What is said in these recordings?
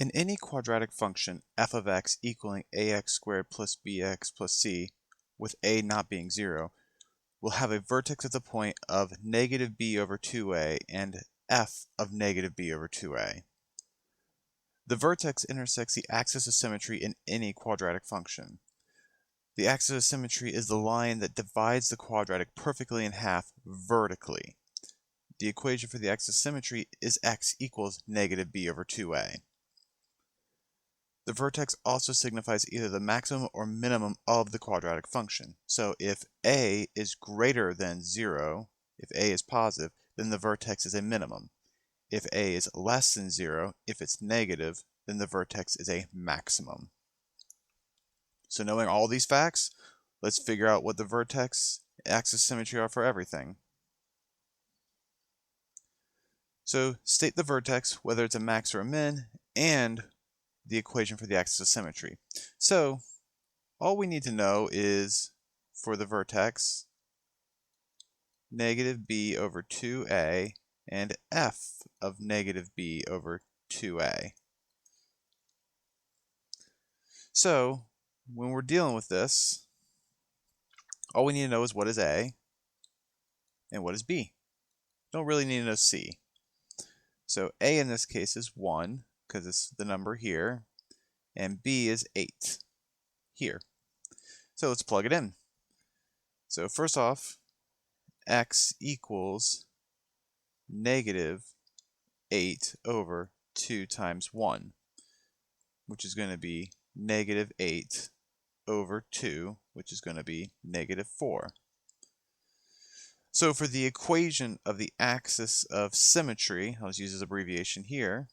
In any quadratic function, f of x equaling ax squared plus bx plus c, with a not being 0, will have a vertex at the point of negative b over 2a and f of negative b over 2a. The vertex intersects the axis of symmetry in any quadratic function. The axis of symmetry is the line that divides the quadratic perfectly in half vertically. The equation for the axis of symmetry is x equals negative b over 2a. The vertex also signifies either the maximum or minimum of the quadratic function. So if a is greater than 0, if a is positive, then the vertex is a minimum. If a is less than 0, if it's negative, then the vertex is a maximum. So knowing all these facts, let's figure out what the vertex axis symmetry are for everything. So state the vertex, whether it's a max or a min, and the equation for the axis of symmetry. So all we need to know is, for the vertex, negative b over 2a and f of negative b over 2a. So when we're dealing with this, all we need to know is what is a and what is b. Don't really need to know c. So a in this case is 1, because it's the number here, and b is 8 here. So let's plug it in. So first off, x equals negative 8 over 2 times 1, which is going to be negative 8 over 2, which is going to be negative 4. So for the equation of the axis of symmetry, I'll just use this abbreviation here,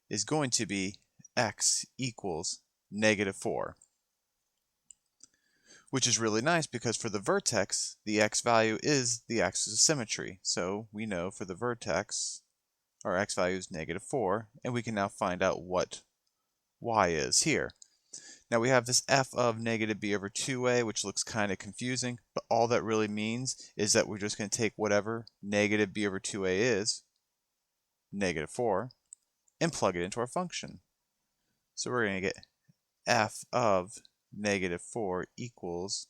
is going to be x equals negative 4. Which is really nice because for the vertex, the x value is the axis of symmetry. So we know for the vertex, our x value is negative 4, and we can now find out what y is here. Now we have this f of negative b over 2a, which looks kind of confusing, but all that really means is that we're just going to take whatever negative b over 2a is, negative 4, and plug it into our function. So we're going to get f of negative 4 equals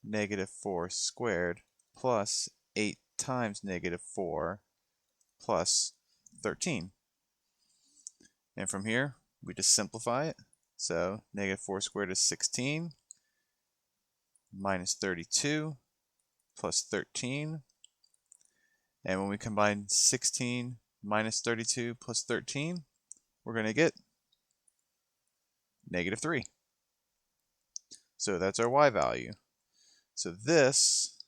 negative 4 squared plus 8 times negative 4 plus 13. And from here, we just simplify it. So negative 4 squared is 16 minus 32 plus 13. And when we combine 16 minus 32 plus 13, we're going to get negative 3. So that's our y value. So this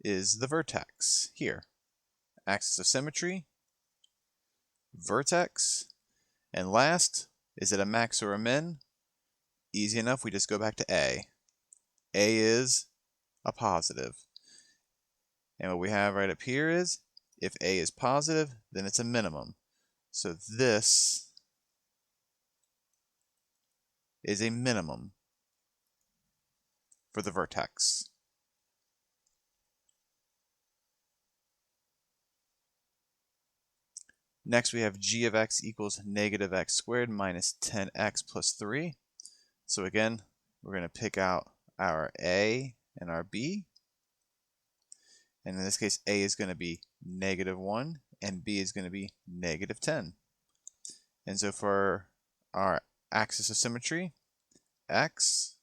is the vertex here. Axis of symmetry, vertex, and last, is it a max or a min? Easy enough, we just go back to a. A is a positive. And what we have right up here is, if a is positive, then it's a minimum. So this is a minimum for the vertex. Next we have g of x equals negative x squared minus 10x plus 3. So again, we're going to pick out our a and our b. And in this case, a is going to be negative 1 and b is going to be negative 10. And so for our axis of symmetry, x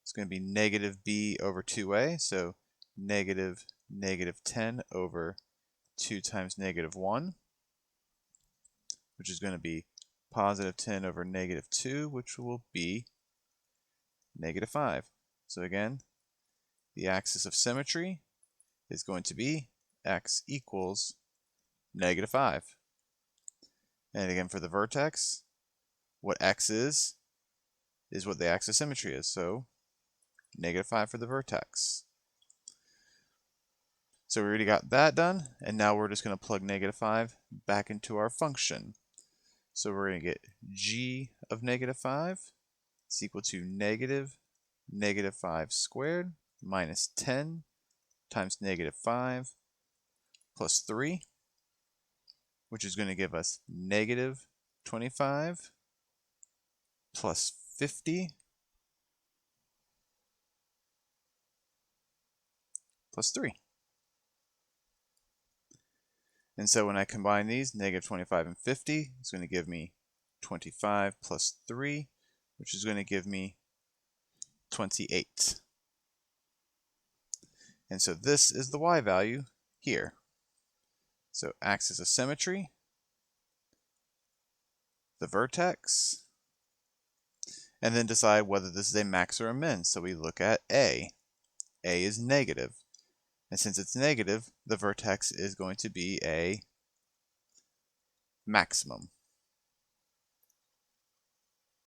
is going to be negative b over 2a. So negative 10 over 2 times negative 1. Which is going to be positive 10 over negative 2, which will be negative 5. So again, the axis of symmetry is going to be x equals negative 5. And again, for the vertex, what x is what the axis of symmetry is. So negative 5 for the vertex. So we already got that done, and now we're just going to plug negative 5 back into our function. So we're going to get g of negative 5 is equal to negative 5 squared minus 10 times negative 5 plus 3, which is going to give us negative 25 plus 50 plus 3. And so when I combine these, negative 25 and 50 is going to give me 25 plus 3, which is going to give me 28. And so this is the y value here. So axis of symmetry, the vertex, and then decide whether this is a max or a min. So we look at A. A is negative. And since it's negative, the vertex is going to be a maximum.